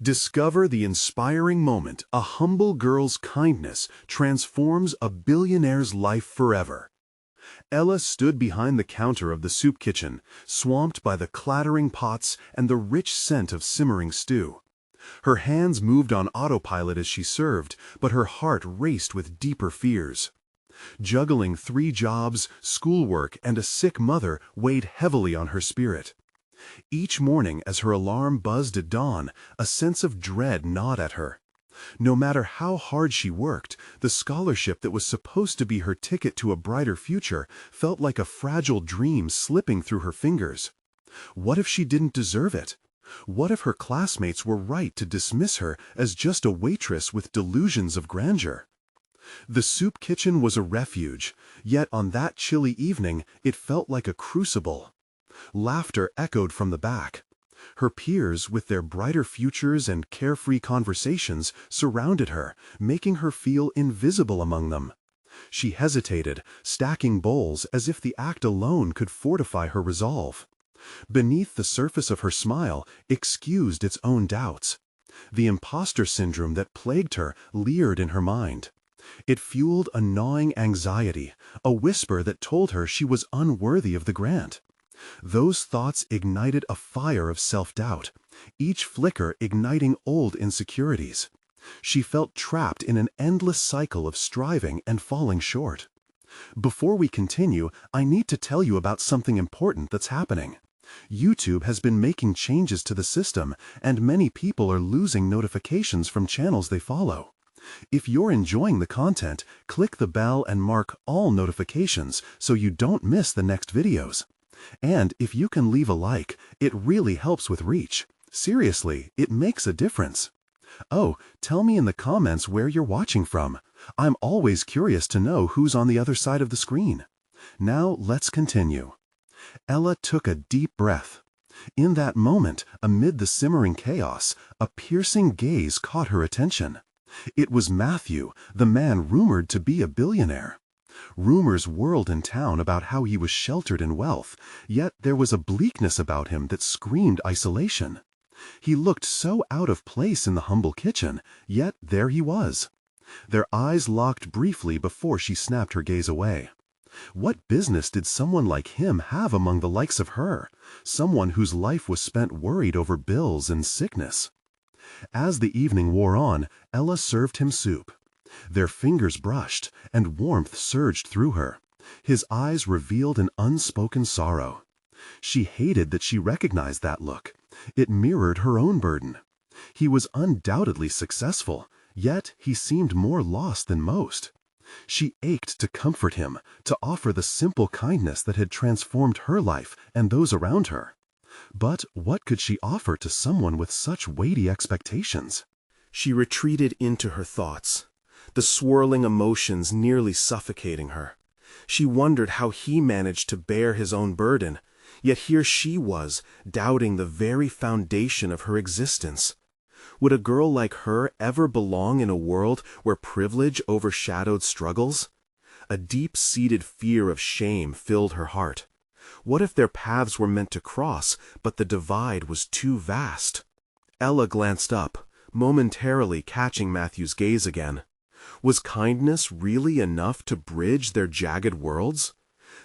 Discover the inspiring moment a humble girl's kindness transforms a billionaire's life forever. Ella stood behind the counter of the soup kitchen, swamped by the clattering pots and the rich scent of simmering stew. Her hands moved on autopilot as she served, but her heart raced with deeper fears. Juggling 3 jobs, schoolwork, and a sick mother weighed heavily on her spirit. Each morning as her alarm buzzed at dawn, a sense of dread gnawed at her. No matter how hard she worked, the scholarship that was supposed to be her ticket to a brighter future felt like a fragile dream slipping through her fingers. What if she didn't deserve it? What if her classmates were right to dismiss her as just a waitress with delusions of grandeur? The soup kitchen was a refuge, yet on that chilly evening it felt like a crucible. Laughter echoed from the back. Her peers, with their brighter futures and carefree conversations, surrounded her, making her feel invisible among them. She hesitated, stacking bowls as if the act alone could fortify her resolve. Beneath the surface of her smile excused its own doubts. The imposter syndrome that plagued her leered in her mind. It fueled a gnawing anxiety, a whisper that told her she was unworthy of the grant. Those thoughts ignited a fire of self-doubt, each flicker igniting old insecurities. She felt trapped in an endless cycle of striving and falling short. Before we continue, I need to tell you about something important that's happening. YouTube has been making changes to the system, and many people are losing notifications from channels they follow. If you're enjoying the content, click the bell and mark all notifications so you don't miss the next videos. And if you can leave a like, it really helps with reach. Seriously, it makes a difference. Oh, tell me in the comments where you're watching from. I'm always curious to know who's on the other side of the screen. Now let's continue. Ella took a deep breath. In that moment, amid the simmering chaos, a piercing gaze caught her attention. It was Matthew, the man rumored to be a billionaire. Rumors whirled in town about how he was sheltered in wealth, yet there was a bleakness about him that screamed isolation. He looked so out of place in the humble kitchen, yet there he was. Their eyes locked briefly before she snapped her gaze away. What business did someone like him have among the likes of her, someone whose life was spent worried over bills and sickness? As the evening wore on, Ella served him soup. Their fingers brushed, and warmth surged through her. His eyes revealed an unspoken sorrow. She hated that she recognized that look. It mirrored her own burden. He was undoubtedly successful, yet he seemed more lost than most. She ached to comfort him, to offer the simple kindness that had transformed her life and those around her. But what could she offer to someone with such weighty expectations? She retreated into her thoughts, the swirling emotions nearly suffocating her. She wondered how he managed to bear his own burden, yet here she was, doubting the very foundation of her existence. Would a girl like her ever belong in a world where privilege overshadowed struggles? A deep-seated fear of shame filled her heart. What if their paths were meant to cross, but the divide was too vast? Ella glanced up, momentarily catching Matthew's gaze again. Was kindness really enough to bridge their jagged worlds?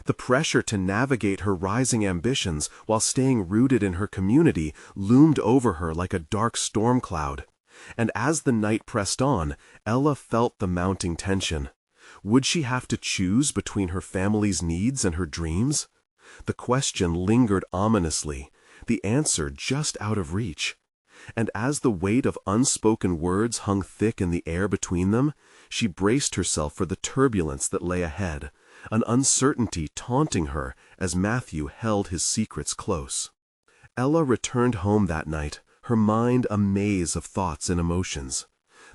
The pressure to navigate her rising ambitions while staying rooted in her community loomed over her like a dark storm cloud. And as the night pressed on, Ella felt the mounting tension. Would she have to choose between her family's needs and her dreams? The question lingered ominously, the answer just out of reach. And as the weight of unspoken words hung thick in the air between them, she braced herself for the turbulence that lay ahead, an uncertainty taunting her as Matthew held his secrets close. Ella returned home that night, her mind a maze of thoughts and emotions.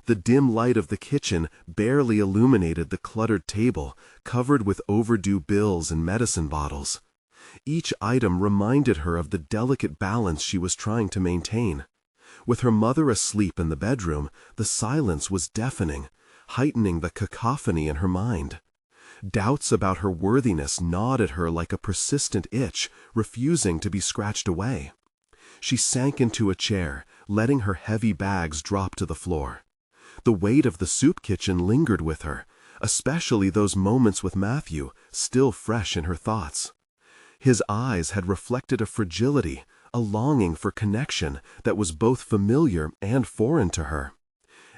The dim light of the kitchen barely illuminated the cluttered table, covered with overdue bills and medicine bottles. Each item reminded her of the delicate balance she was trying to maintain. With her mother asleep in the bedroom, the silence was deafening, heightening the cacophony in her mind. Doubts about her worthiness gnawed at her like a persistent itch, refusing to be scratched away. She sank into a chair, letting her heavy bags drop to the floor. The weight of the soup kitchen lingered with her, especially those moments with Matthew, still fresh in her thoughts. His eyes had reflected a fragility, a longing for connection that was both familiar and foreign to her.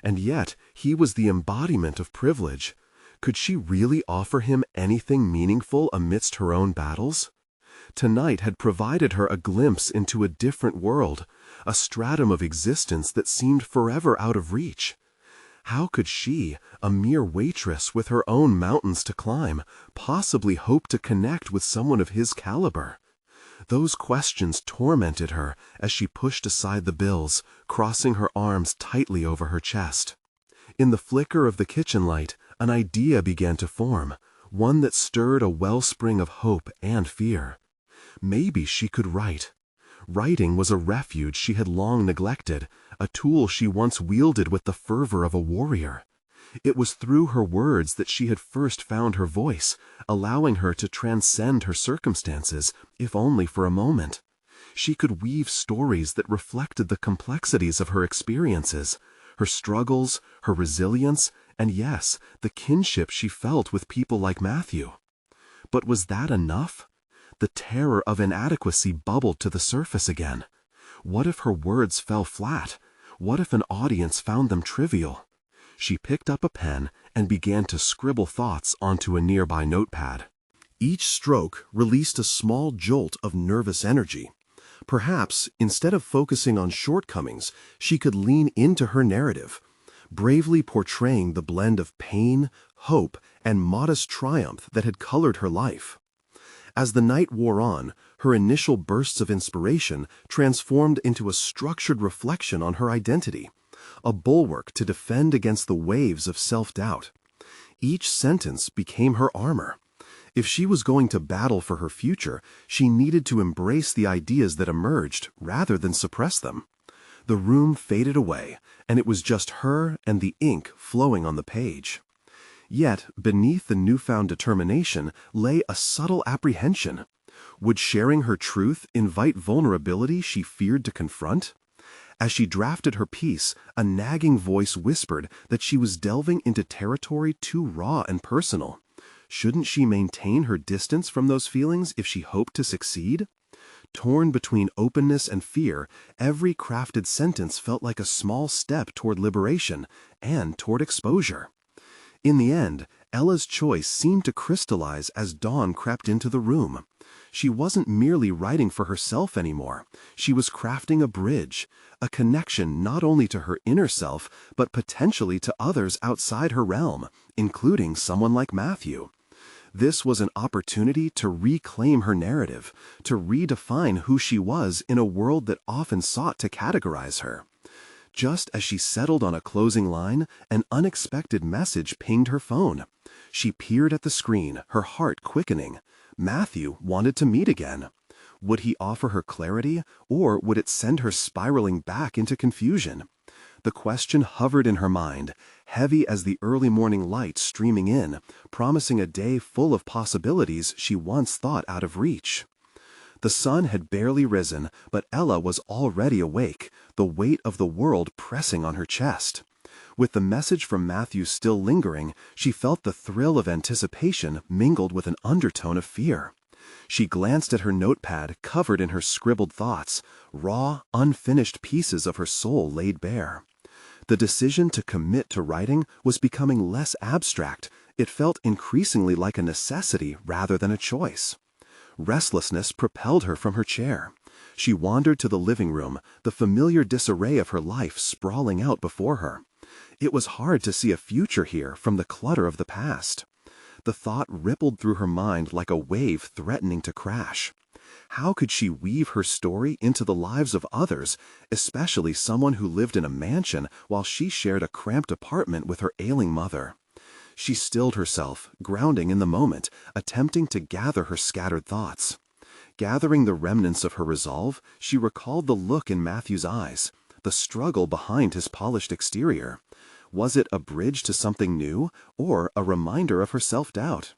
And yet, he was the embodiment of privilege. Could she really offer him anything meaningful amidst her own battles? Tonight had provided her a glimpse into a different world, a stratum of existence that seemed forever out of reach. How could she, a mere waitress with her own mountains to climb, possibly hope to connect with someone of his caliber? Those questions tormented her as she pushed aside the bills, crossing her arms tightly over her chest. In the flicker of the kitchen light, an idea began to form, one that stirred a wellspring of hope and fear. Maybe she could write. Writing was a refuge she had long neglected, a tool she once wielded with the fervor of a warrior. It was through her words that she had first found her voice, allowing her to transcend her circumstances, if only for a moment. She could weave stories that reflected the complexities of her experiences, her struggles, her resilience, and yes, the kinship she felt with people like Matthew. But was that enough? The terror of inadequacy bubbled to the surface again. What if her words fell flat? What if an audience found them trivial? She picked up a pen and began to scribble thoughts onto a nearby notepad. Each stroke released a small jolt of nervous energy. Perhaps, instead of focusing on shortcomings, she could lean into her narrative, bravely portraying the blend of pain, hope, and modest triumph that had colored her life. As the night wore on, her initial bursts of inspiration transformed into a structured reflection on her identity, a bulwark to defend against the waves of self-doubt. Each sentence became her armor. If she was going to battle for her future, she needed to embrace the ideas that emerged rather than suppress them. The room faded away, and it was just her and the ink flowing on the page. Yet, beneath the newfound determination lay a subtle apprehension. Would sharing her truth invite vulnerability she feared to confront? As she drafted her piece, a nagging voice whispered that she was delving into territory too raw and personal. Shouldn't she maintain her distance from those feelings if she hoped to succeed? Torn between openness and fear, every crafted sentence felt like a small step toward liberation and toward exposure. In the end, Ella's choice seemed to crystallize as dawn crept into the room. She wasn't merely writing for herself anymore. She was crafting a bridge, a connection not only to her inner self, but potentially to others outside her realm, including someone like Matthew. This was an opportunity to reclaim her narrative, to redefine who she was in a world that often sought to categorize her. Just as she settled on a closing line, an unexpected message pinged her phone. She peered at the screen, her heart quickening. Matthew wanted to meet again. Would he offer her clarity, or would it send her spiraling back into confusion? The question hovered in her mind, heavy as the early morning light streaming in, promising a day full of possibilities she once thought out of reach. The sun had barely risen, but Ella was already awake, the weight of the world pressing on her chest. With the message from Matthew still lingering, she felt the thrill of anticipation mingled with an undertone of fear. She glanced at her notepad covered in her scribbled thoughts, raw, unfinished pieces of her soul laid bare. The decision to commit to writing was becoming less abstract. It felt increasingly like a necessity rather than a choice. Restlessness propelled her from her chair. She wandered to the living room, the familiar disarray of her life sprawling out before her. It was hard to see a future here from the clutter of the past. The thought rippled through her mind like a wave threatening to crash. How could she weave her story into the lives of others, especially someone who lived in a mansion while she shared a cramped apartment with her ailing mother? She stilled herself, grounding in the moment, attempting to gather her scattered thoughts. Gathering the remnants of her resolve, she recalled the look in Matthew's eyes, the struggle behind his polished exterior. Was it a bridge to something new, or a reminder of her self-doubt?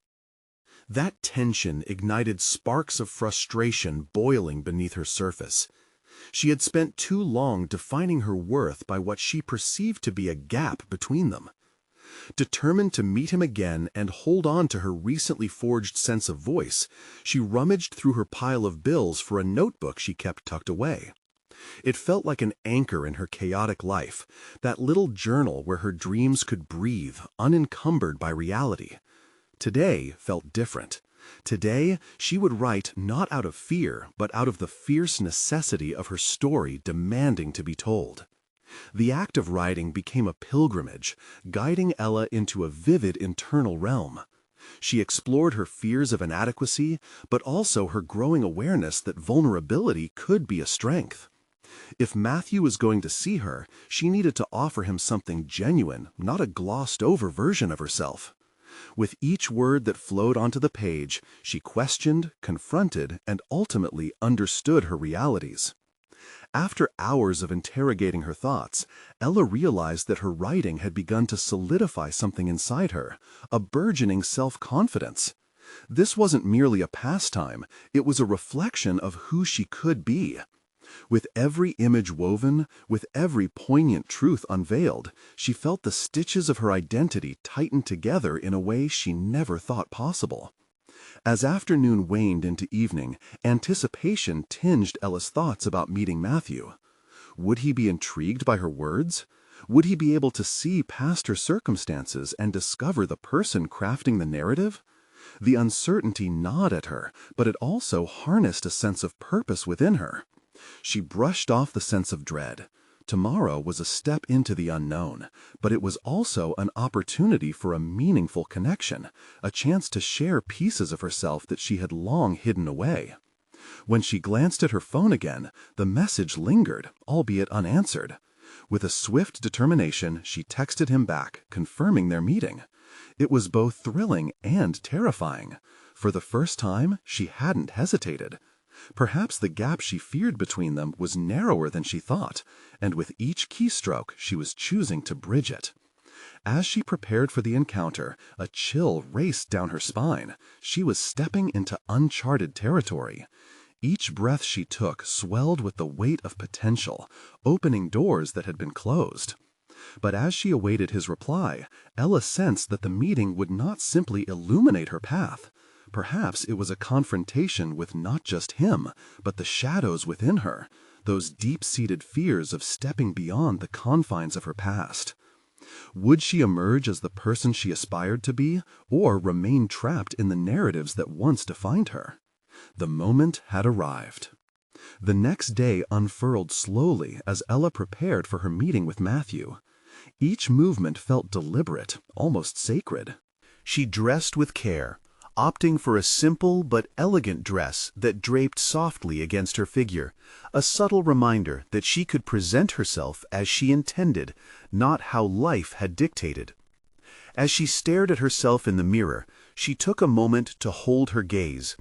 That tension ignited sparks of frustration boiling beneath her surface. She had spent too long defining her worth by what she perceived to be a gap between them. Determined to meet him again and hold on to her recently forged sense of voice, she rummaged through her pile of bills for a notebook she kept tucked away. It felt like an anchor in her chaotic life, that little journal where her dreams could breathe, unencumbered by reality. Today felt different. Today, she would write not out of fear, but out of the fierce necessity of her story demanding to be told. The act of writing became a pilgrimage, guiding Ella into a vivid internal realm. She explored her fears of inadequacy, but also her growing awareness that vulnerability could be a strength. If Matthew was going to see her, she needed to offer him something genuine, not a glossed-over version of herself. With each word that flowed onto the page, she questioned, confronted, and ultimately understood her realities. After hours of interrogating her thoughts, Ella realized that her writing had begun to solidify something inside her, a burgeoning self-confidence. This wasn't merely a pastime, it was a reflection of who she could be. With every image woven, with every poignant truth unveiled, she felt the stitches of her identity tighten together in a way she never thought possible. As afternoon waned into evening, anticipation tinged Ella's thoughts about meeting Matthew. Would he be intrigued by her words? Would he be able to see past her circumstances and discover the person crafting the narrative? The uncertainty gnawed at her, but it also harnessed a sense of purpose within her. She brushed off the sense of dread. Tomorrow was a step into the unknown, but it was also an opportunity for a meaningful connection, a chance to share pieces of herself that she had long hidden away. When she glanced at her phone again, the message lingered, albeit unanswered. With a swift determination, she texted him back, confirming their meeting. It was both thrilling and terrifying. For the first time, she hadn't hesitated. Perhaps the gap she feared between them was narrower than she thought, and with each keystroke she was choosing to bridge it. As she prepared for the encounter, a chill raced down her spine. She was stepping into uncharted territory. Each breath she took swelled with the weight of potential, opening doors that had been closed. But as she awaited his reply, Ella sensed that the meeting would not simply illuminate her path. Perhaps it was a confrontation with not just him, but the shadows within her, those deep-seated fears of stepping beyond the confines of her past. Would she emerge as the person she aspired to be, or remain trapped in the narratives that once defined her? The moment had arrived. The next day unfurled slowly as Ella prepared for her meeting with Matthew. Each movement felt deliberate, almost sacred. She dressed with care, opting for a simple but elegant dress that draped softly against her figure, a subtle reminder that she could present herself as she intended, not how life had dictated. As she stared at herself in the mirror, she took a moment to hold her gaze.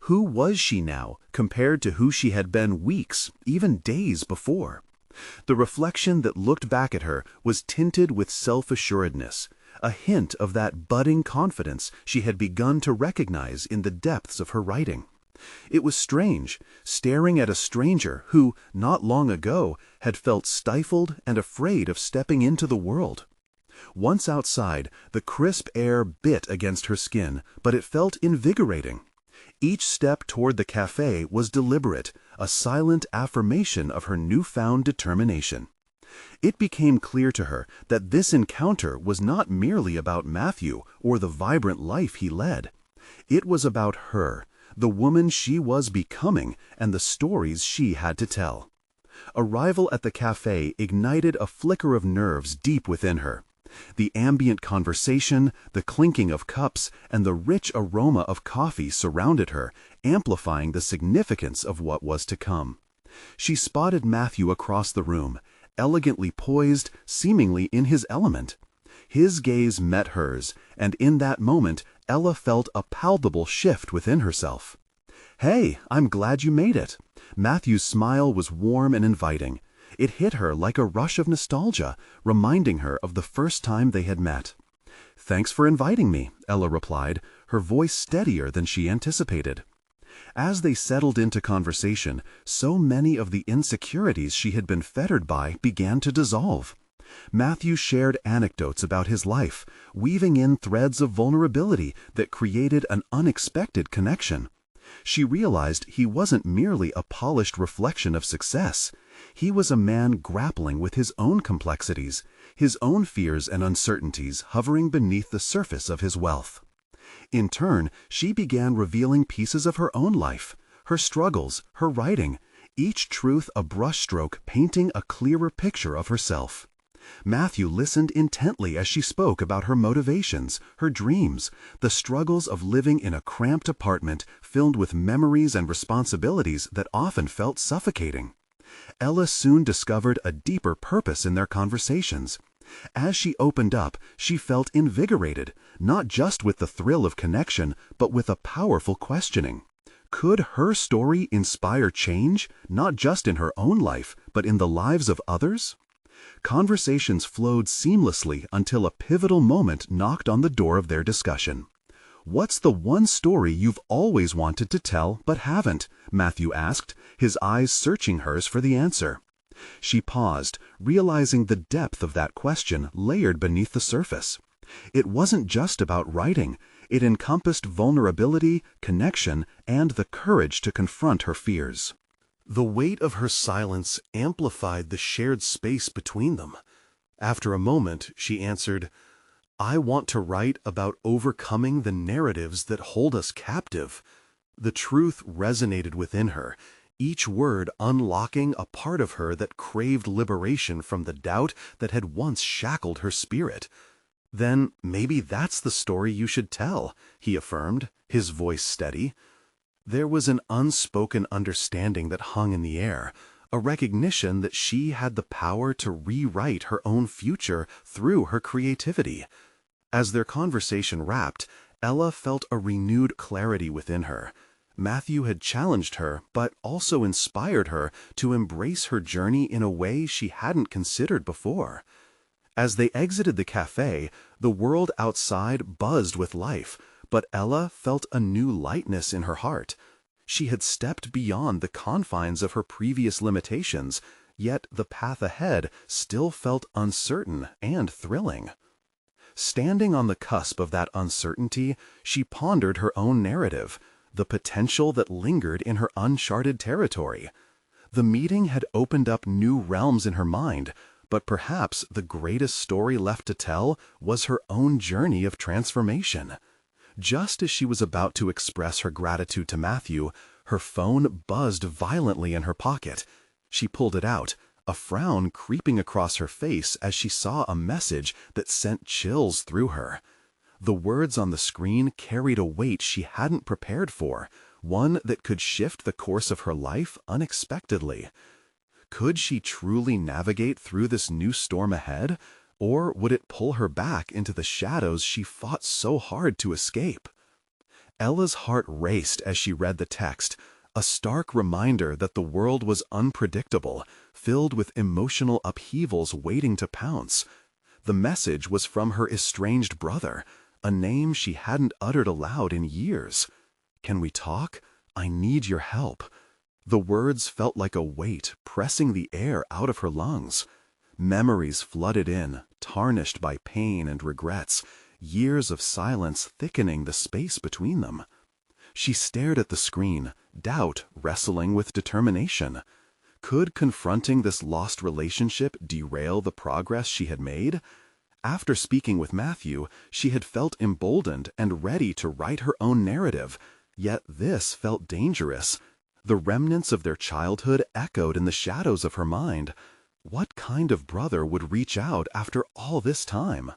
Who was she now compared to who she had been weeks, even days before? The reflection that looked back at her was tinted with self-assuredness, a hint of that budding confidence she had begun to recognize in the depths of her writing. It was strange, staring at a stranger who, not long ago, had felt stifled and afraid of stepping into the world. Once outside, the crisp air bit against her skin, but it felt invigorating. Each step toward the cafe was deliberate, a silent affirmation of her newfound determination. It became clear to her that this encounter was not merely about Matthew or the vibrant life he led. It was about her, the woman she was becoming, and the stories she had to tell. Arrival at the cafe ignited a flicker of nerves deep within her. The ambient conversation, the clinking of cups, and the rich aroma of coffee surrounded her, amplifying the significance of what was to come. She spotted Matthew across the room, elegantly poised, seemingly in his element. His gaze met hers, and in that moment, Ella felt a palpable shift within herself. "Hey, I'm glad you made it." Matthew's smile was warm and inviting. It hit her like a rush of nostalgia, reminding her of the first time they had met. "Thanks for inviting me," Ella replied, her voice steadier than she anticipated. As they settled into conversation, so many of the insecurities she had been fettered by began to dissolve. Matthew shared anecdotes about his life, weaving in threads of vulnerability that created an unexpected connection. She realized he wasn't merely a polished reflection of success. He was a man grappling with his own complexities, his own fears and uncertainties hovering beneath the surface of his wealth. In turn, she began revealing pieces of her own life, her struggles, her writing, each truth a brushstroke painting a clearer picture of herself. Matthew listened intently as she spoke about her motivations, her dreams, the struggles of living in a cramped apartment filled with memories and responsibilities that often felt suffocating. Ella soon discovered a deeper purpose in their conversations. As she opened up, she felt invigorated, not just with the thrill of connection, but with a powerful questioning. Could her story inspire change, not just in her own life, but in the lives of others? Conversations flowed seamlessly until a pivotal moment knocked on the door of their discussion. "What's the one story you've always wanted to tell but haven't?" Matthew asked, his eyes searching hers for the answer. She paused, realizing the depth of that question layered beneath the surface. It wasn't just about writing. It encompassed vulnerability, connection, and the courage to confront her fears. The weight of her silence amplified the shared space between them. After a moment, she answered, "I want to write about overcoming the narratives that hold us captive." The truth resonated within her, each word unlocking a part of her that craved liberation from the doubt that had once shackled her spirit. "Then maybe that's the story you should tell," he affirmed, his voice steady. There was an unspoken understanding that hung in the air, a recognition that she had the power to rewrite her own future through her creativity. As their conversation wrapped, Ella felt a renewed clarity within her. Matthew had challenged her, but also inspired her to embrace her journey in a way she hadn't considered before. As they exited the cafe, the world outside buzzed with life, but Ella felt a new lightness in her heart. She had stepped beyond the confines of her previous limitations, yet the path ahead still felt uncertain and thrilling. Standing on the cusp of that uncertainty, she pondered her own narrative, the potential that lingered in her uncharted territory. The meeting had opened up new realms in her mind, but perhaps the greatest story left to tell was her own journey of transformation. Just as she was about to express her gratitude to Matthew, her phone buzzed violently in her pocket. She pulled it out, a frown creeping across her face as she saw a message that sent chills through her. The words on the screen carried a weight she hadn't prepared for, one that could shift the course of her life unexpectedly. Could she truly navigate through this new storm ahead? Or would it pull her back into the shadows she fought so hard to escape? Ella's heart raced as she read the text, a stark reminder that the world was unpredictable, filled with emotional upheavals waiting to pounce. The message was from her estranged brother, a name she hadn't uttered aloud in years. "Can we talk? I need your help." The words felt like a weight pressing the air out of her lungs. Memories flooded in, tarnished by pain and regrets, years of silence thickening the space between them. She stared at the screen, doubt wrestling with determination. Could confronting this lost relationship derail the progress she had made? After speaking with Matthew, she had felt emboldened and ready to write her own narrative, yet this felt dangerous. The remnants of their childhood echoed in the shadows of her mind. What kind of brother would reach out after all this time?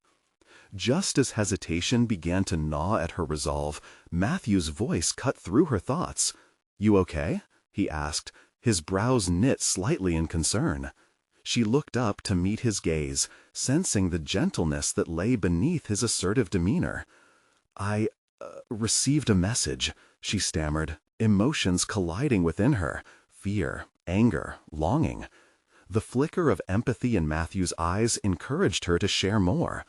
Just as hesitation began to gnaw at her resolve, Matthew's voice cut through her thoughts. "You okay?" he asked, his brows knit slightly in concern. She looked up to meet his gaze, sensing the gentleness that lay beneath his assertive demeanor. "I received a message," she stammered, emotions colliding within her, fear, anger, longing. The flicker of empathy in Matthew's eyes encouraged her to share more.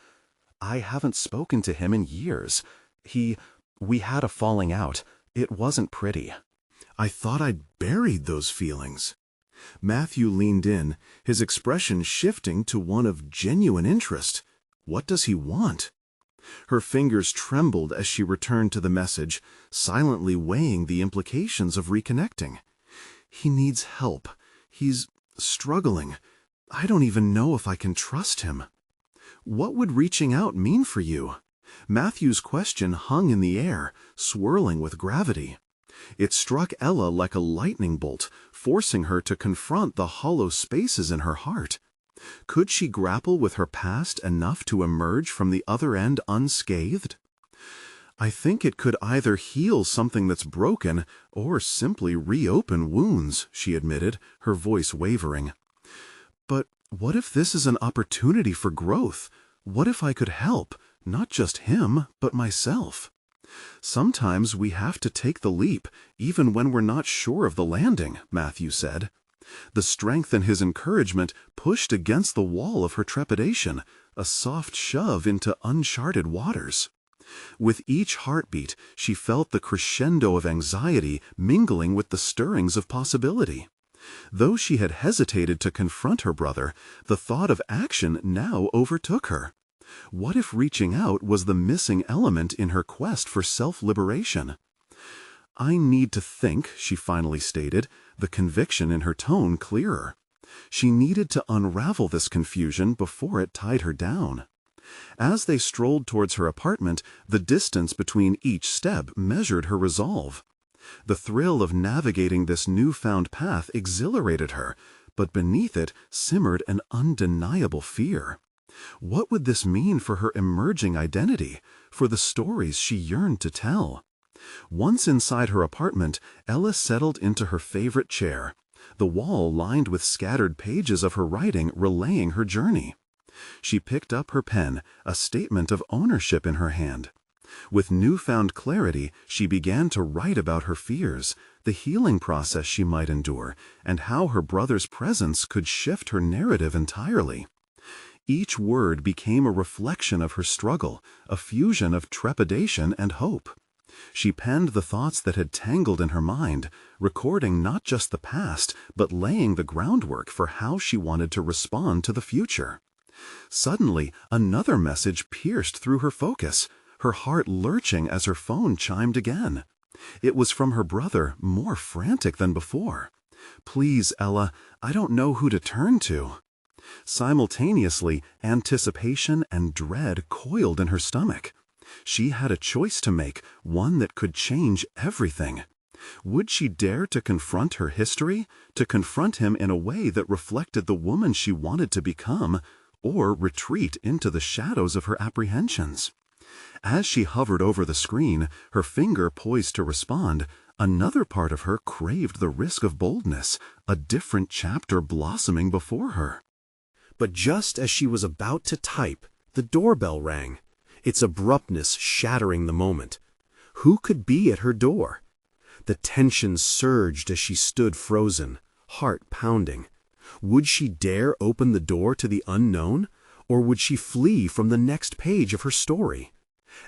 "I haven't spoken to him in years. We had a falling out. It wasn't pretty." I thought I'd buried those feelings. Matthew leaned in, his expression shifting to one of genuine interest. What does he want? Her fingers trembled as she returned to the message, silently weighing the implications of reconnecting. He needs help. He's struggling. I don't even know if I can trust him. What would reaching out mean for you? Matthew's question hung in the air, swirling with gravity. It struck Ella like a lightning bolt, forcing her to confront the hollow spaces in her heart. Could she grapple with her past enough to emerge from the other end unscathed? I think it could either heal something that's broken or simply reopen wounds, she admitted, her voice wavering. But what if this is an opportunity for growth? What if I could help, not just him, but myself? Sometimes we have to take the leap, even when we're not sure of the landing, Matthew said. The strength in his encouragement pushed against the wall of her trepidation, a soft shove into uncharted waters. With each heartbeat, she felt the crescendo of anxiety mingling with the stirrings of possibility. Though she had hesitated to confront her brother, the thought of action now overtook her. What if reaching out was the missing element in her quest for self-liberation? I need to think, she finally stated, the conviction in her tone clearer. She needed to unravel this confusion before it tied her down. As they strolled towards her apartment, the distance between each step measured her resolve. The thrill of navigating this newfound path exhilarated her, but beneath it simmered an undeniable fear. What would this mean for her emerging identity, for the stories she yearned to tell? Once inside her apartment, Ella settled into her favorite chair, the wall lined with scattered pages of her writing relaying her journey. She picked up her pen, a statement of ownership in her hand. With newfound clarity, she began to write about her fears, the healing process she might endure, and how her brother's presence could shift her narrative entirely. Each word became a reflection of her struggle, a fusion of trepidation and hope. She penned the thoughts that had tangled in her mind, recording not just the past, but laying the groundwork for how she wanted to respond to the future. Suddenly, another message pierced through her focus, her heart lurching as her phone chimed again. It was from her brother, more frantic than before. "Please, Ella, I don't know who to turn to." Simultaneously, anticipation and dread coiled in her stomach. She had a choice to make, one that could change everything. Would she dare to confront her history, to confront him in a way that reflected the woman she wanted to become, or retreat into the shadows of her apprehensions? As she hovered over the screen, her finger poised to respond, another part of her craved the risk of boldness, a different chapter blossoming before her. But just as she was about to type, the doorbell rang, its abruptness shattering the moment. Who could be at her door? The tension surged as she stood frozen, heart pounding. Would she dare open the door to the unknown, or would she flee from the next page of her story?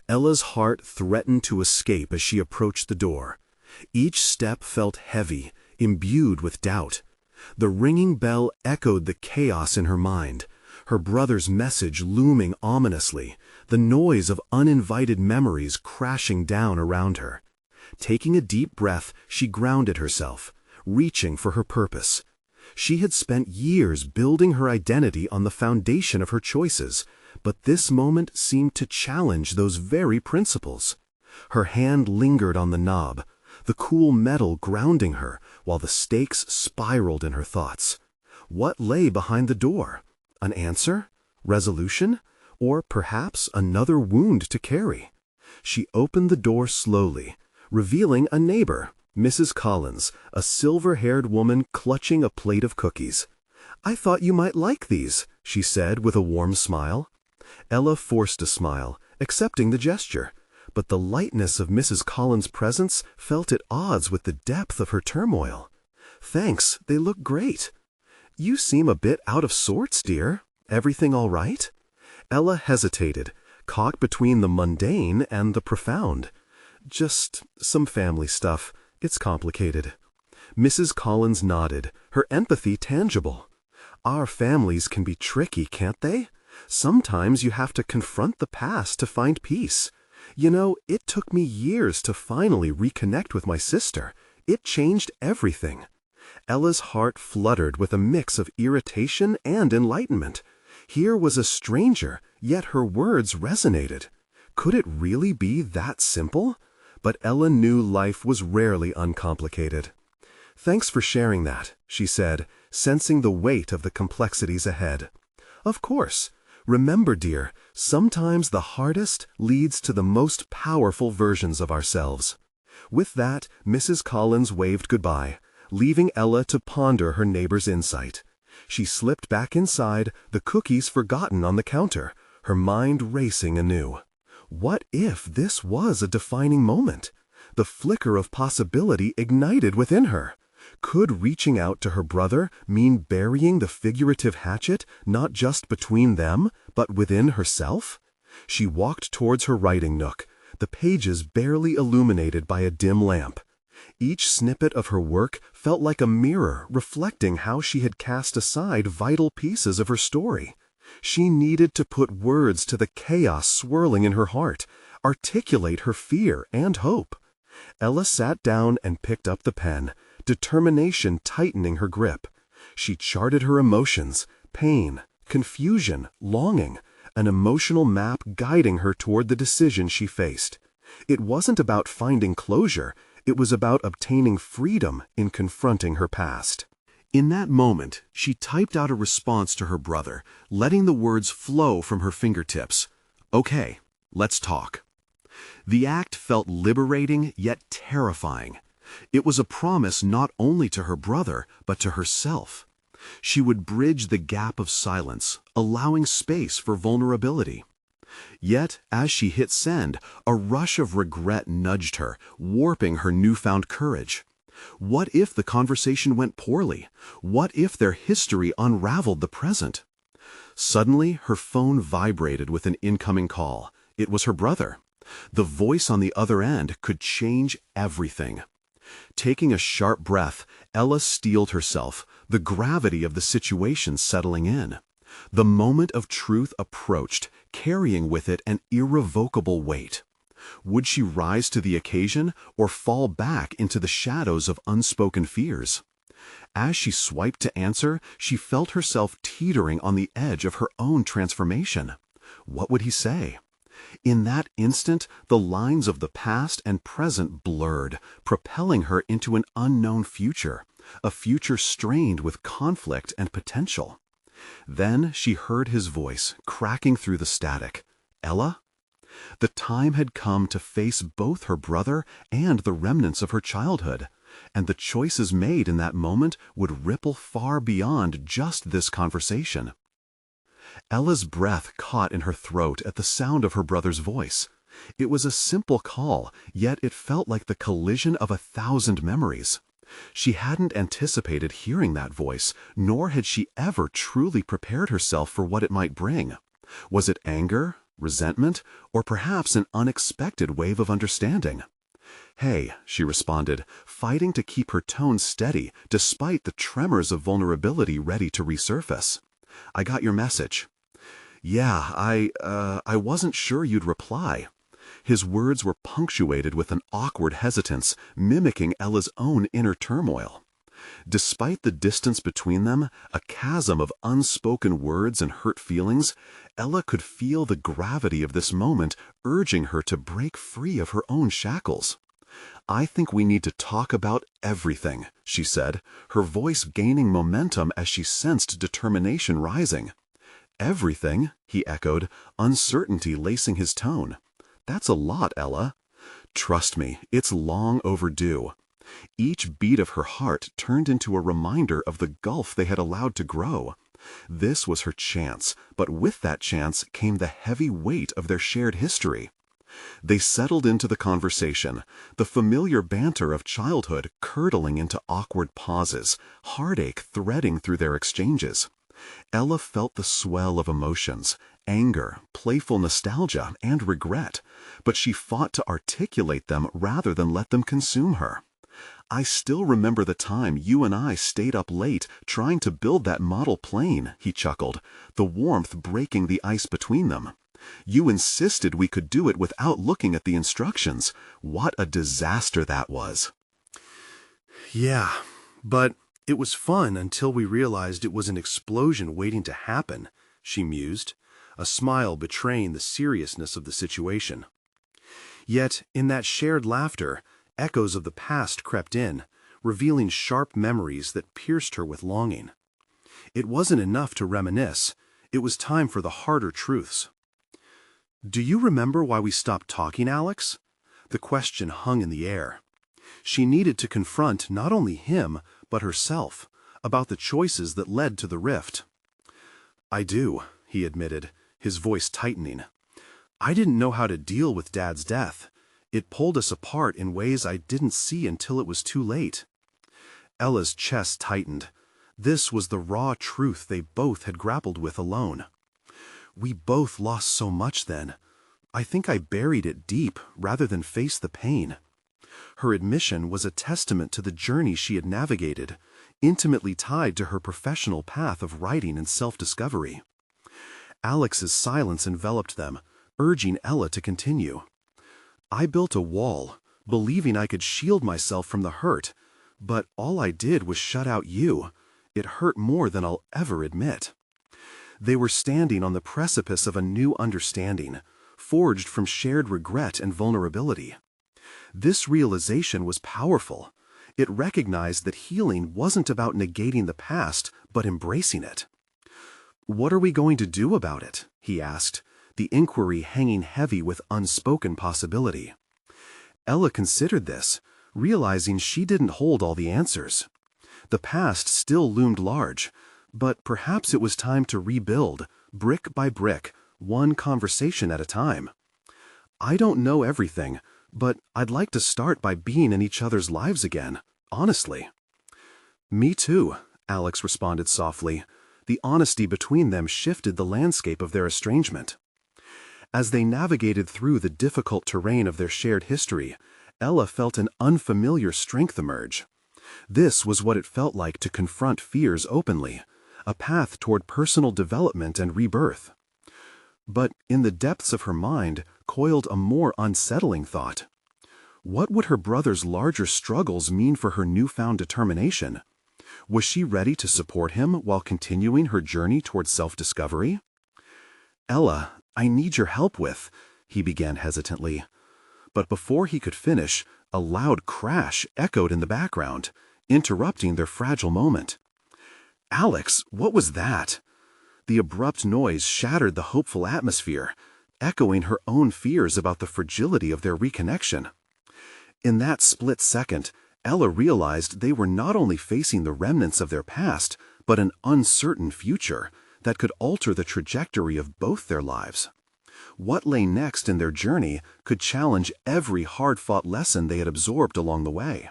Ella's heart threatened to escape as she approached the door. Each step felt heavy, imbued with doubt. The ringing bell echoed the chaos in her mind, her brother's message looming ominously, the noise of uninvited memories crashing down around her. Taking a deep breath, she grounded herself, reaching for her purpose. She had spent years building her identity on the foundation of her choices, but this moment seemed to challenge those very principles. Her hand lingered on the knob, the cool metal grounding her, while the stakes spiraled in her thoughts. What lay behind the door? An answer? Resolution? Or perhaps another wound to carry? She opened the door slowly, revealing a neighbor, Mrs. Collins, a silver-haired woman clutching a plate of cookies. "I thought you might like these," she said with a warm smile. Ella forced a smile, accepting the gesture, but the lightness of Mrs. Collins' presence felt at odds with the depth of her turmoil. "Thanks, they look great." "You seem a bit out of sorts, dear. Everything all right?" Ella hesitated, caught between the mundane and the profound. "Just some family stuff. It's complicated. Mrs. Collins nodded, her empathy tangible. Our families can be tricky, can't they? Sometimes you have to confront the past to find peace. You know, it took me years to finally reconnect with my sister. It changed everything. Ella's heart fluttered with a mix of irritation and enlightenment. Here was a stranger, yet her words resonated. Could it really be that simple? But Ella knew life was rarely uncomplicated. "Thanks for sharing that," she said, sensing the weight of the complexities ahead. "Of course. Remember, dear, sometimes the hardest leads to the most powerful versions of ourselves." With that, Mrs. Collins waved goodbye, leaving Ella to ponder her neighbor's insight. She slipped back inside, the cookies forgotten on the counter, her mind racing anew. What if this was a defining moment? The flicker of possibility ignited within her. Could reaching out to her brother mean burying the figurative hatchet not just between them, but within herself? She walked towards her writing nook, the pages barely illuminated by a dim lamp. Each snippet of her work felt like a mirror reflecting how she had cast aside vital pieces of her story. She needed to put words to the chaos swirling in her heart, articulate her fear and hope. Ella sat down and picked up the pen, determination tightening her grip. She charted her emotions, pain, confusion, longing, an emotional map guiding her toward the decision she faced. It wasn't about finding closure, it was about obtaining freedom in confronting her past. In that moment, she typed out a response to her brother, letting the words flow from her fingertips. "Okay, let's talk." The act felt liberating yet terrifying. It was a promise not only to her brother, but to herself. She would bridge the gap of silence, allowing space for vulnerability. Yet, as she hit send, a rush of regret nudged her, warping her newfound courage. What if the conversation went poorly? What if their history unraveled the present? Suddenly, her phone vibrated with an incoming call. It was her brother. The voice on the other end could change everything. Taking a sharp breath, Ella steeled herself, the gravity of the situation settling in. The moment of truth approached, carrying with it an irrevocable weight. Would she rise to the occasion or fall back into the shadows of unspoken fears? As she swiped to answer, she felt herself teetering on the edge of her own transformation. What would he say? In that instant, the lines of the past and present blurred, propelling her into an unknown future, a future strained with conflict and potential. Then she heard his voice, cracking through the static. "Ella?" The time had come to face both her brother and the remnants of her childhood, and the choices made in that moment would ripple far beyond just this conversation. Ella's breath caught in her throat at the sound of her brother's voice. It was a simple call, yet it felt like the collision of 1,000 memories. She hadn't anticipated hearing that voice, nor had she ever truly prepared herself for what it might bring. Was it anger, resentment, or perhaps an unexpected wave of understanding? "Hey," she responded, fighting to keep her tone steady despite the tremors of vulnerability ready to resurface. "I got your message." "Yeah, I wasn't sure you'd reply." His words were punctuated with an awkward hesitance, mimicking Ella's own inner turmoil. Despite the distance between them, a chasm of unspoken words and hurt feelings, Ella could feel the gravity of this moment urging her to break free of her own shackles. "I think we need to talk about everything," she said, her voice gaining momentum as she sensed determination rising. "Everything?" he echoed, uncertainty lacing his tone. "That's a lot, Ella." "Trust me, it's long overdue." Each beat of her heart turned into a reminder of the gulf they had allowed to grow. This was her chance, but with that chance came the heavy weight of their shared history. They settled into the conversation, the familiar banter of childhood curdling into awkward pauses, heartache threading through their exchanges. Ella felt the swell of emotions, anger, playful nostalgia, and regret, but she fought to articulate them rather than let them consume her. I still remember the time you and I stayed up late trying to build that model plane, he chuckled, the warmth breaking the ice between them. You insisted we could do it without looking at the instructions. What a disaster that was. Yeah, but it was fun until we realized it was an explosion waiting to happen, she mused, a smile betraying the seriousness of the situation. Yet, in that shared laughter, echoes of the past crept in, revealing sharp memories that pierced her with longing. It wasn't enough to reminisce, it was time for the harder truths. "Do you remember why we stopped talking, Alex?" The question hung in the air. She needed to confront not only him, but herself, about the choices that led to the rift. "I do," he admitted, his voice tightening. "I didn't know how to deal with Dad's death. It pulled us apart in ways I didn't see until it was too late." Ella's chest tightened. This was the raw truth they both had grappled with alone. "We both lost so much then. I think I buried it deep rather than face the pain." Her admission was a testament to the journey she had navigated, intimately tied to her professional path of writing and self-discovery. Alex's silence enveloped them, urging Ella to continue. "I built a wall, believing I could shield myself from the hurt, but all I did was shut out you. It hurt more than I'll ever admit." They were standing on the precipice of a new understanding, forged from shared regret and vulnerability. This realization was powerful. It recognized that healing wasn't about negating the past, but embracing it. "What are we going to do about it?" he asked, the inquiry hanging heavy with unspoken possibility. Ella considered this, realizing she didn't hold all the answers. The past still loomed large, but perhaps it was time to rebuild, brick by brick, one conversation at a time. "I don't know everything, but I'd like to start by being in each other's lives again, honestly." "Me too," Alex responded softly. The honesty between them shifted the landscape of their estrangement. As they navigated through the difficult terrain of their shared history, Ella felt an unfamiliar strength emerge. This was what it felt like to confront fears openly, a path toward personal development and rebirth. But in the depths of her mind coiled a more unsettling thought. What would her brother's larger struggles mean for her newfound determination? Was she ready to support him while continuing her journey toward self-discovery? "Ella, I need your help with," he began hesitantly. But before he could finish, a loud crash echoed in the background, interrupting their fragile moment. "Alex, what was that?" The abrupt noise shattered the hopeful atmosphere, echoing her own fears about the fragility of their reconnection. In that split second, Ella realized they were not only facing the remnants of their past, but an uncertain future that could alter the trajectory of both their lives. What lay next in their journey could challenge every hard-fought lesson they had absorbed along the way.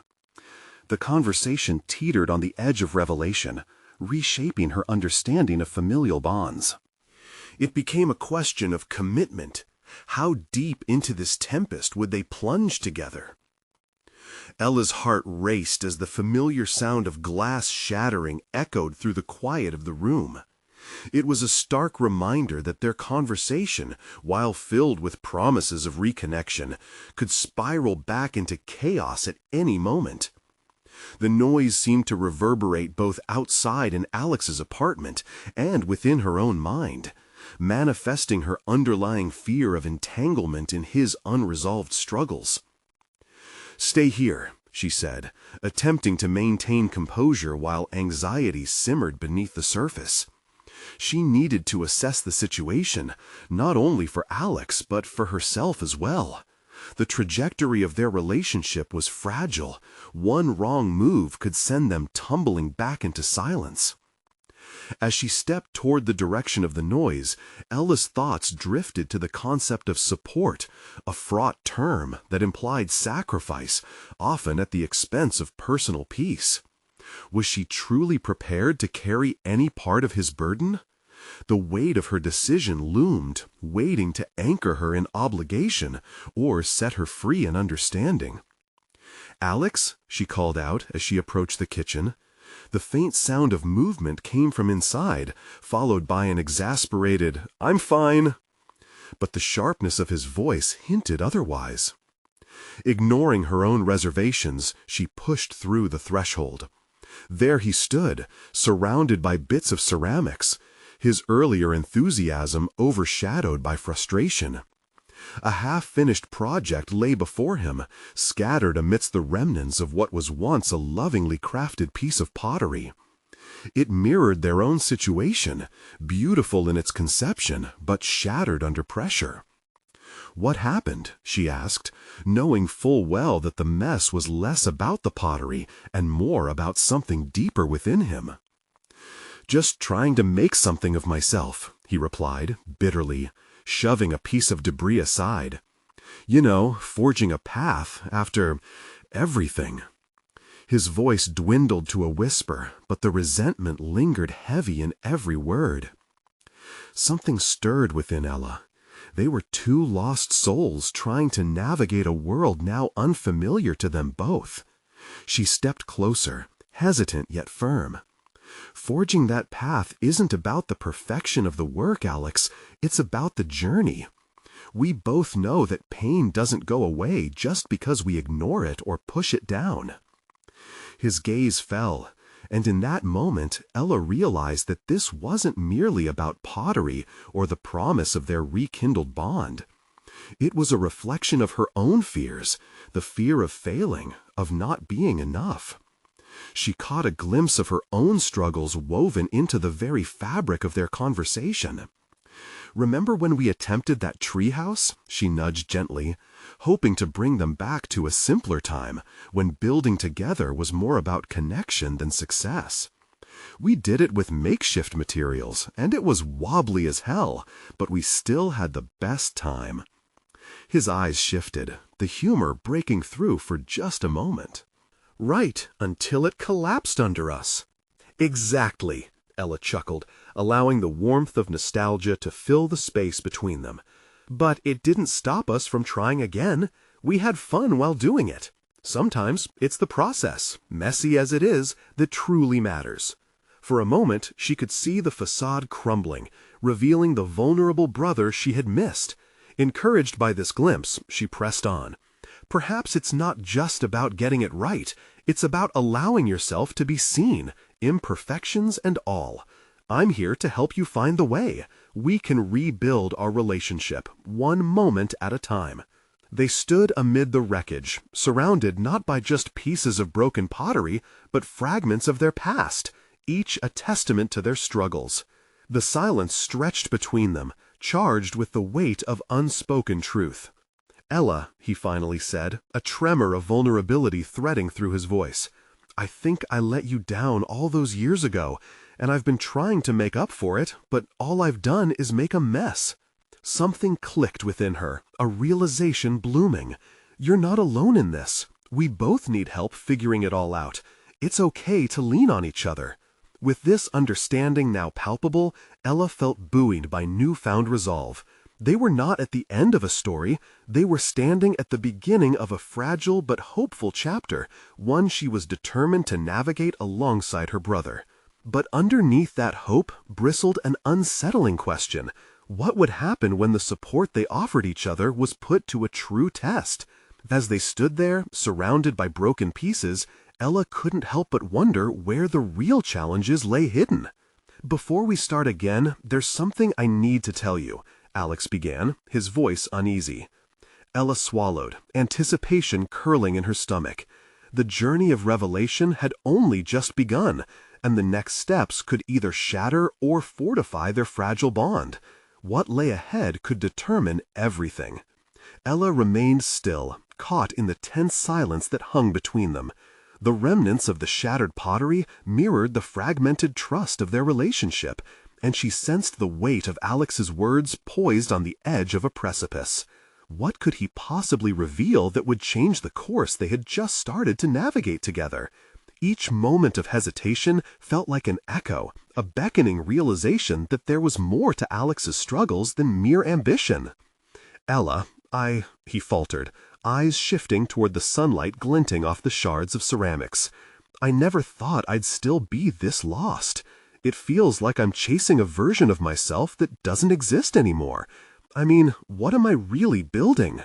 The conversation teetered on the edge of revelation, reshaping her understanding of familial bonds. It became a question of commitment. How deep into this tempest would they plunge together? Ella's heart raced as the familiar sound of glass shattering echoed through the quiet of the room. It was a stark reminder that their conversation, while filled with promises of reconnection, could spiral back into chaos at any moment. The noise seemed to reverberate both outside in Alex's apartment and within her own mind, manifesting her underlying fear of entanglement in his unresolved struggles. "Stay here," she said, attempting to maintain composure while anxiety simmered beneath the surface. She needed to assess the situation, not only for Alex but for herself as well. The trajectory of their relationship was fragile. One wrong move could send them tumbling back into silence. As she stepped toward the direction of the noise, Ella's thoughts drifted to the concept of support, a fraught term that implied sacrifice, often at the expense of personal peace. Was she truly prepared to carry any part of his burden? The weight of her decision loomed, waiting to anchor her in obligation or set her free in understanding. "Alex?" she called out as she approached the kitchen. The faint sound of movement came from inside, followed by an exasperated, "I'm fine." But the sharpness of his voice hinted otherwise. Ignoring her own reservations, she pushed through the threshold. There he stood, surrounded by bits of ceramics, his earlier enthusiasm overshadowed by frustration. A half-finished project lay before him, scattered amidst the remnants of what was once a lovingly crafted piece of pottery. It mirrored their own situation, beautiful in its conception, but shattered under pressure. "What happened?" she asked, knowing full well that the mess was less about the pottery and more about something deeper within him. "Just trying to make something of myself," he replied, bitterly, shoving a piece of debris aside. "You know, forging a path after everything." His voice dwindled to a whisper, but the resentment lingered heavy in every word. Something stirred within Ella. They were two lost souls trying to navigate a world now unfamiliar to them both. She stepped closer, hesitant yet firm. "Forging that path isn't about the perfection of the work, Alex. It's about the journey. We both know that pain doesn't go away just because we ignore it or push it down." His gaze fell, and in that moment Ella realized that this wasn't merely about pottery or the promise of their rekindled bond. It was a reflection of her own fears, the fear of failing, of not being enough. She caught a glimpse of her own struggles woven into the very fabric of their conversation. "Remember when we attempted that treehouse?" she nudged gently, hoping to bring them back to a simpler time, when building together was more about connection than success. "We did it with makeshift materials, and it was wobbly as hell, but we still had the best time." His eyes shifted, the humor breaking through for just a moment. "Right, until it collapsed under us." "Exactly," Ella chuckled, allowing the warmth of nostalgia to fill the space between them. "But it didn't stop us from trying again. We had fun while doing it. Sometimes it's the process, messy as it is, that truly matters." For a moment, she could see the facade crumbling, revealing the vulnerable brother she had missed. Encouraged by this glimpse, she pressed on. "Perhaps it's not just about getting it right. It's about allowing yourself to be seen, imperfections and all. I'm here to help you find the way. We can rebuild our relationship, one moment at a time." They stood amid the wreckage, surrounded not by just pieces of broken pottery, but fragments of their past, each a testament to their struggles. The silence stretched between them, charged with the weight of unspoken truth. "Ella," he finally said, a tremor of vulnerability threading through his voice, "I think I let you down all those years ago, and I've been trying to make up for it, but all I've done is make a mess." Something clicked within her, a realization blooming. "You're not alone in this. We both need help figuring it all out. It's okay to lean on each other." With this understanding now palpable, Ella felt buoyed by newfound resolve. They were not at the end of a story. They were standing at the beginning of a fragile but hopeful chapter, one she was determined to navigate alongside her brother. But underneath that hope bristled an unsettling question. What would happen when the support they offered each other was put to a true test? As they stood there, surrounded by broken pieces, Ella couldn't help but wonder where the real challenges lay hidden. "Before we start again, there's something I need to tell you," Alex began, his voice uneasy. Ella swallowed, anticipation curling in her stomach. The journey of revelation had only just begun, and the next steps could either shatter or fortify their fragile bond. What lay ahead could determine everything. Ella remained still, caught in the tense silence that hung between them. The remnants of the shattered pottery mirrored the fragmented trust of their relationship, and she sensed the weight of Alex's words poised on the edge of a precipice. What could he possibly reveal that would change the course they had just started to navigate together? Each moment of hesitation felt like an echo, a beckoning realization that there was more to Alex's struggles than mere ambition. "Ella, he faltered, eyes shifting toward the sunlight glinting off the shards of ceramics. I never thought I'd still be this lost. It feels like I'm chasing a version of myself that doesn't exist anymore. I mean, what am I really building?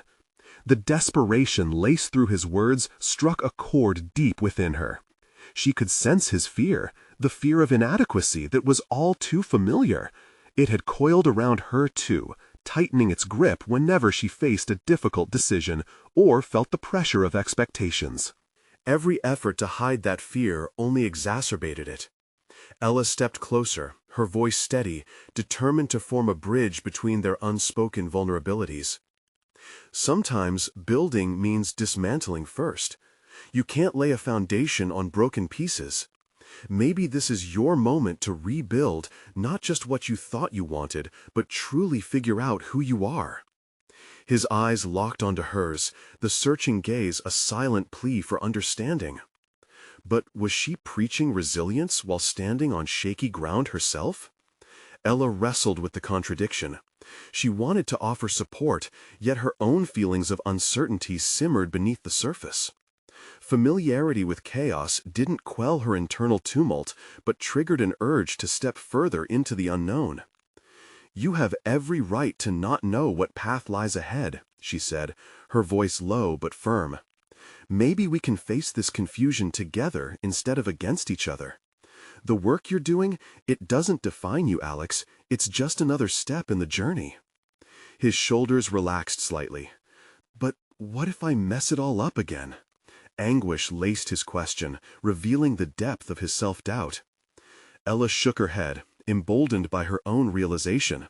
The desperation laced through his words struck a chord deep within her. She could sense his fear, the fear of inadequacy that was all too familiar. It had coiled around her too, tightening its grip whenever she faced a difficult decision or felt the pressure of expectations. Every effort to hide that fear only exacerbated it. Ella stepped closer, her voice steady, determined to form a bridge between their unspoken vulnerabilities. Sometimes building means dismantling first. You can't lay a foundation on broken pieces. Maybe this is your moment to rebuild not just what you thought you wanted, but truly figure out who you are. His eyes locked onto hers, the searching gaze a silent plea for understanding. But was she preaching resilience while standing on shaky ground herself? Ella wrestled with the contradiction. She wanted to offer support, yet her own feelings of uncertainty simmered beneath the surface. Familiarity with chaos didn't quell her internal tumult, but triggered an urge to step further into the unknown. "You have every right to not know what path lies ahead," she said, her voice low but firm. "Maybe we can face this confusion together instead of against each other. The work you're doing, it doesn't define you, Alex. It's just another step in the journey." His shoulders relaxed slightly. "But what if I mess it all up again?" Anguish laced his question, revealing the depth of his self-doubt. Ella shook her head, emboldened by her own realization.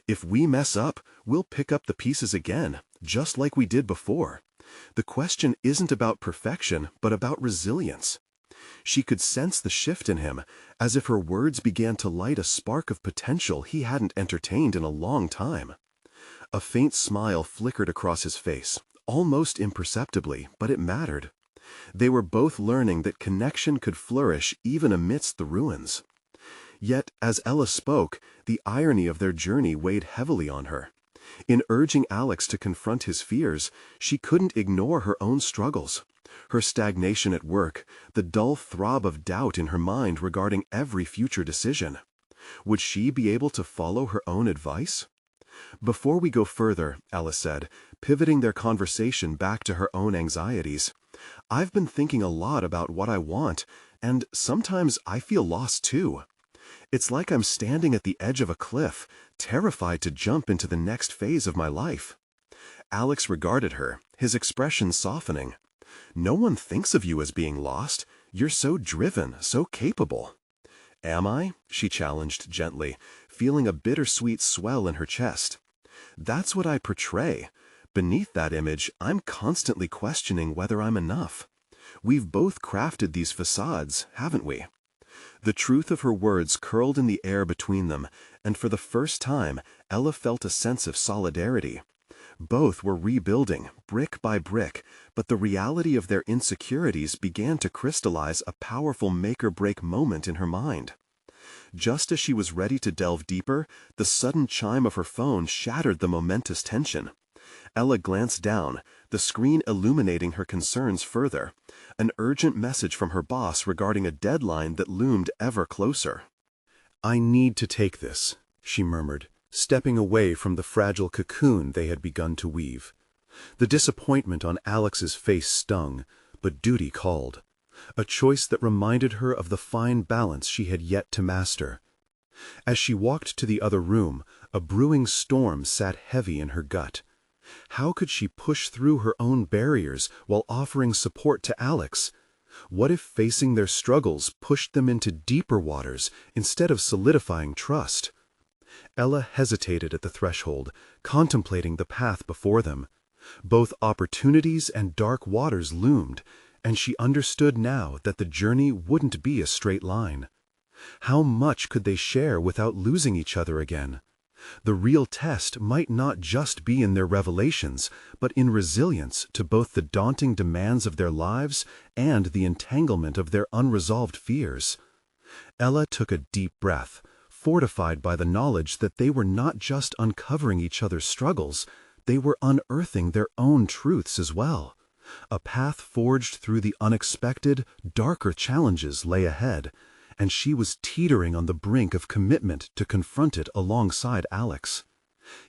"If we mess up, we'll pick up the pieces again, just like we did before. The question isn't about perfection, but about resilience." She could sense the shift in him, as if her words began to light a spark of potential he hadn't entertained in a long time. A faint smile flickered across his face, almost imperceptibly, but it mattered. They were both learning that connection could flourish even amidst the ruins. Yet, as Ella spoke, the irony of their journey weighed heavily on her. In urging Alex to confront his fears, she couldn't ignore her own struggles. Her stagnation at work, the dull throb of doubt in her mind regarding every future decision. Would she be able to follow her own advice? "Before we go further," Ella said, pivoting their conversation back to her own anxieties, "I've been thinking a lot about what I want, and sometimes I feel lost too. It's like I'm standing at the edge of a cliff, terrified to jump into the next phase of my life." Alex regarded her, his expression softening. "No one thinks of you as being lost. You're so driven, so capable." "Am I?" she challenged gently, feeling a bittersweet swell in her chest. "That's what I portray. Beneath that image, I'm constantly questioning whether I'm enough. We've both crafted these facades, haven't we?" The truth of her words curled in the air between them, and for the first time, Ella felt a sense of solidarity. Both were rebuilding, brick by brick, but the reality of their insecurities began to crystallize a powerful make-or-break moment in her mind. Just as she was ready to delve deeper, the sudden chime of her phone shattered the momentous tension. Ella glanced down, the screen illuminating her concerns further. An urgent message from her boss regarding a deadline that loomed ever closer. "I need to take this," she murmured, stepping away from the fragile cocoon they had begun to weave. The disappointment on Alex's face stung, but duty called. A choice that reminded her of the fine balance she had yet to master. As she walked to the other room, a brewing storm sat heavy in her gut. How could she push through her own barriers while offering support to Alex? What if facing their struggles pushed them into deeper waters instead of solidifying trust? Ella hesitated at the threshold, contemplating the path before them. Both opportunities and dark waters loomed, and she understood now that the journey wouldn't be a straight line. How much could they share without losing each other again? The real test might not just be in their revelations, but in resilience to both the daunting demands of their lives and the entanglement of their unresolved fears. Ella took a deep breath, fortified by the knowledge that they were not just uncovering each other's struggles, They were unearthing their own truths as well. A path forged through the unexpected, darker challenges lay ahead, and she was teetering on the brink of commitment to confront it alongside Alex.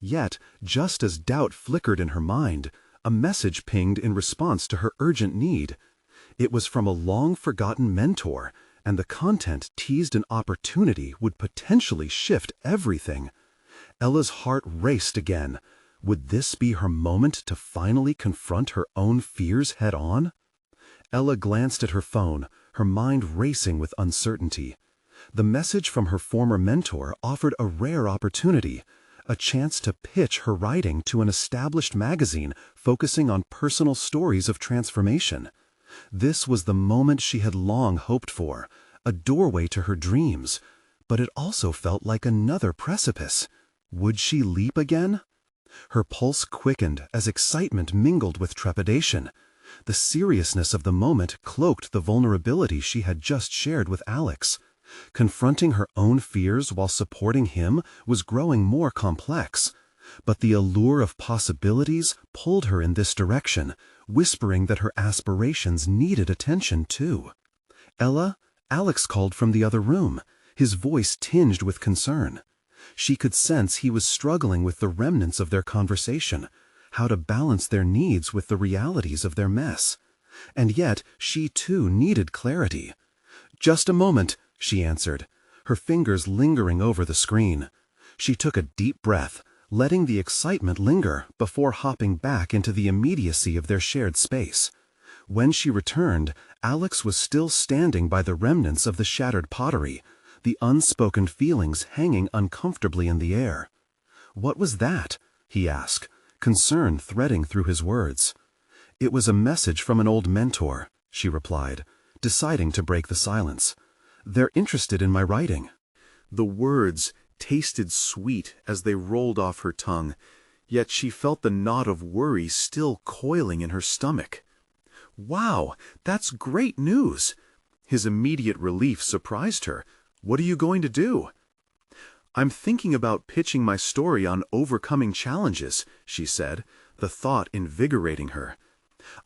Yet, just as doubt flickered in her mind, a message pinged in response to her urgent need. It was from a long-forgotten mentor, and the content teased an opportunity would potentially shift everything. Ella's heart raced again. Would this be her moment to finally confront her own fears head-on? Ella glanced at her phone, her mind racing with uncertainty. The message from her former mentor offered a rare opportunity, a chance to pitch her writing to an established magazine focusing on personal stories of transformation. This was the moment she had long hoped for, a doorway to her dreams, but it also felt like another precipice. Would she leap again? Her pulse quickened as excitement mingled with trepidation. The seriousness of the moment cloaked the vulnerability she had just shared with Alex. Confronting her own fears while supporting him was growing more complex. But the allure of possibilities pulled her in this direction, whispering that her aspirations needed attention too. "Ella?" Alex called from the other room, his voice tinged with concern. She could sense he was struggling with the remnants of their conversation, how to balance their needs with the realities of their mess. And yet, she too needed clarity. "Just a moment," she answered, her fingers lingering over the screen. She took a deep breath, letting the excitement linger before hopping back into the immediacy of their shared space. When she returned, Alex was still standing by the remnants of the shattered pottery, the unspoken feelings hanging uncomfortably in the air. "What was that?" he asked, concern threading through his words. "It was a message from an old mentor," she replied, deciding to break the silence. "They're interested in my writing." The words tasted sweet as they rolled off her tongue, yet she felt the knot of worry still coiling in her stomach. "Wow, that's great news!" His immediate relief surprised her. "What are you going to do?" "I'm thinking about pitching my story on overcoming challenges," she said, the thought invigorating her.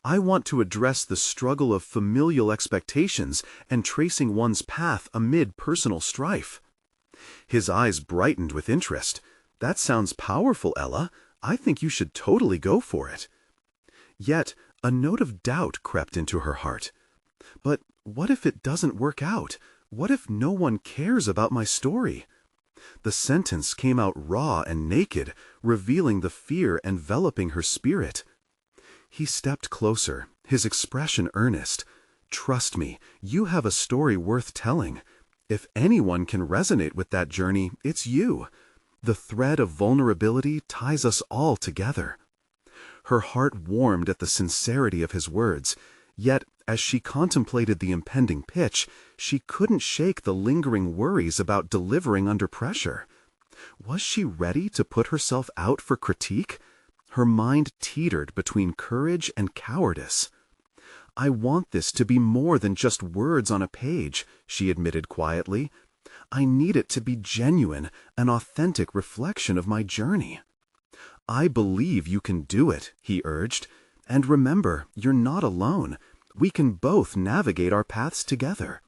"I want to address the struggle of familial expectations and tracing one's path amid personal strife." His eyes brightened with interest. "That sounds powerful, Ella. I think you should totally go for it." Yet, a note of doubt crept into her heart. "But what if it doesn't work out? What if no one cares about my story?" The sentence came out raw and naked, revealing the fear enveloping her spirit. He stepped closer, his expression earnest. "Trust me, you have a story worth telling. If anyone can resonate with that journey, it's you. The thread of vulnerability ties us all together." Her heart warmed at the sincerity of his words, yet as she contemplated the impending pitch, she couldn't shake the lingering worries about delivering under pressure. Was she ready to put herself out for critique? Her mind teetered between courage and cowardice. "I want this to be more than just words on a page," she admitted quietly. "I need it to be genuine, an authentic reflection of my journey." "I believe you can do it," he urged. "And remember, you're not alone. We can both navigate our paths together."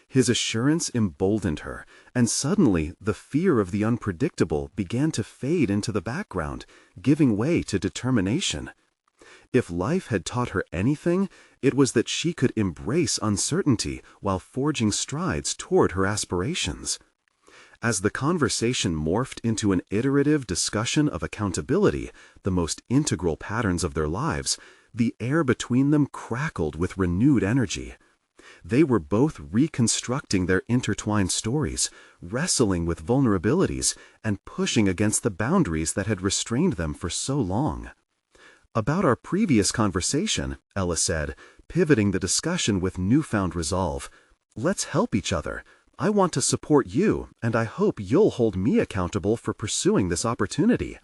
His assurance emboldened her, and suddenly the fear of the unpredictable began to fade into the background, giving way to determination. If life had taught her anything, it was that she could embrace uncertainty while forging strides toward her aspirations. As the conversation morphed into an iterative discussion of accountability, the most integral patterns of their lives, the air between them crackled with renewed energy. They were both reconstructing their intertwined stories, wrestling with vulnerabilities, and pushing against the boundaries that had restrained them for so long. "About our previous conversation," Ella said, pivoting the discussion with newfound resolve, "let's help each other. I want to support you, and I hope you'll hold me accountable for pursuing this opportunity."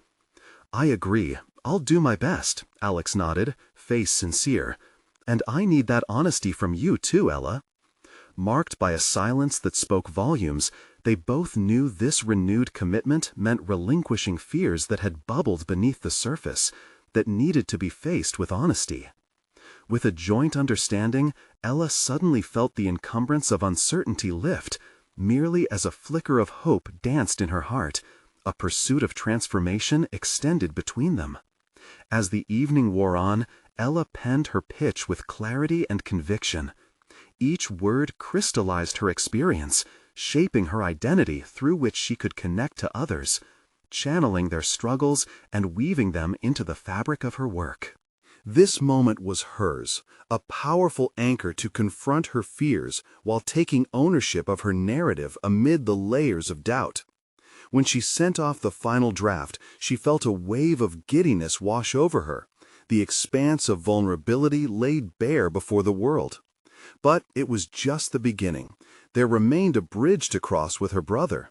"I agree. I'll do my best," Alex nodded, face sincere. "And I need that honesty from you too, Ella." Marked by a silence that spoke volumes, they both knew this renewed commitment meant relinquishing fears that had bubbled beneath the surface, that needed to be faced with honesty. With a joint understanding, Ella suddenly felt the encumbrance of uncertainty lift, merely as a flicker of hope danced in her heart, a pursuit of transformation extended between them. As the evening wore on, Ella penned her pitch with clarity and conviction. Each word crystallized her experience, shaping her identity through which she could connect to others, channeling their struggles and weaving them into the fabric of her work. This moment was hers, a powerful anchor to confront her fears while taking ownership of her narrative amid the layers of doubt. When she sent off the final draft, she felt a wave of giddiness wash over her, the expanse of vulnerability laid bare before the world. But it was just the beginning. There remained a bridge to cross with her brother.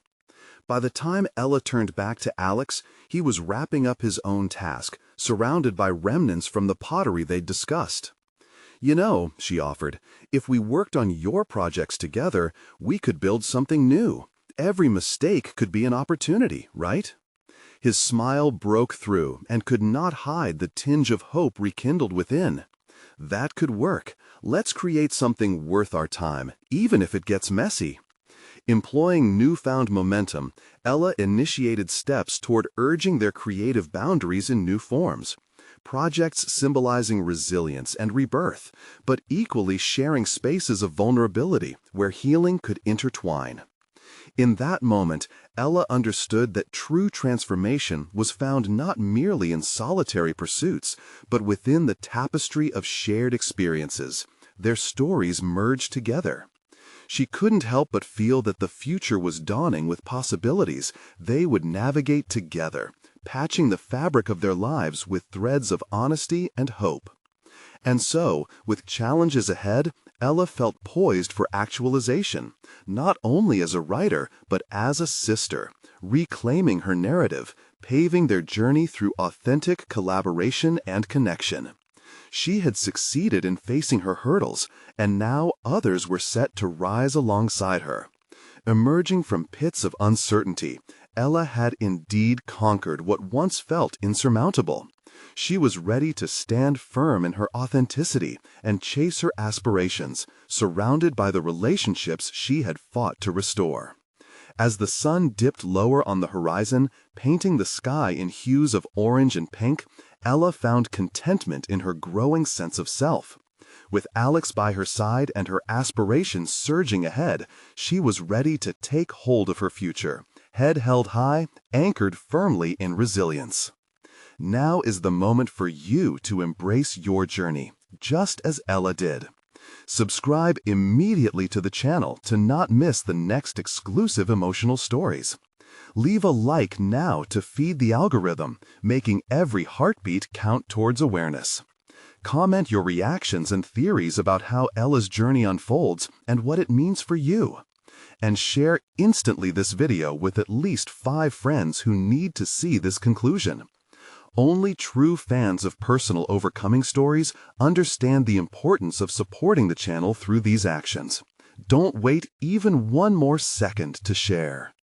By the time Ella turned back to Alex, he was wrapping up his own task, surrounded by remnants from the pottery they'd discussed. "You know," she offered, "if we worked on your projects together, we could build something new. Every mistake could be an opportunity, right?" His smile broke through and could not hide the tinge of hope rekindled within. "That could work. Let's create something worth our time, even if it gets messy." Employing newfound momentum, Ella initiated steps toward urging their creative boundaries in new forms. Projects symbolizing resilience and rebirth, but equally sharing spaces of vulnerability where healing could intertwine. In that moment, Ella understood that true transformation was found not merely in solitary pursuits, but within the tapestry of shared experiences. Their stories merged together. She couldn't help but feel that the future was dawning with possibilities they would navigate together, patching the fabric of their lives with threads of honesty and hope. And so, with challenges ahead, Ella felt poised for actualization, not only as a writer, but as a sister, reclaiming her narrative, paving their journey through authentic collaboration and connection. She had succeeded in facing her hurdles, and now others were set to rise alongside her. Emerging from pits of uncertainty, Ella had indeed conquered what once felt insurmountable. She was ready to stand firm in her authenticity and chase her aspirations, surrounded by the relationships she had fought to restore. As the sun dipped lower on the horizon, painting the sky in hues of orange and pink, Ella found contentment in her growing sense of self. With Alex by her side and her aspirations surging ahead, she was ready to take hold of her future, head held high, anchored firmly in resilience. Now is the moment for you to embrace your journey, just as Ella did. Subscribe immediately to the channel to not miss the next exclusive emotional stories. Leave a like now to feed the algorithm, making every heartbeat count towards awareness. Comment your reactions and theories about how Ella's journey unfolds and what it means for you. And share instantly this video with at least 5 friends who need to see this conclusion. Only true fans of personal overcoming stories understand the importance of supporting the channel through these actions. Don't wait even one more second to share.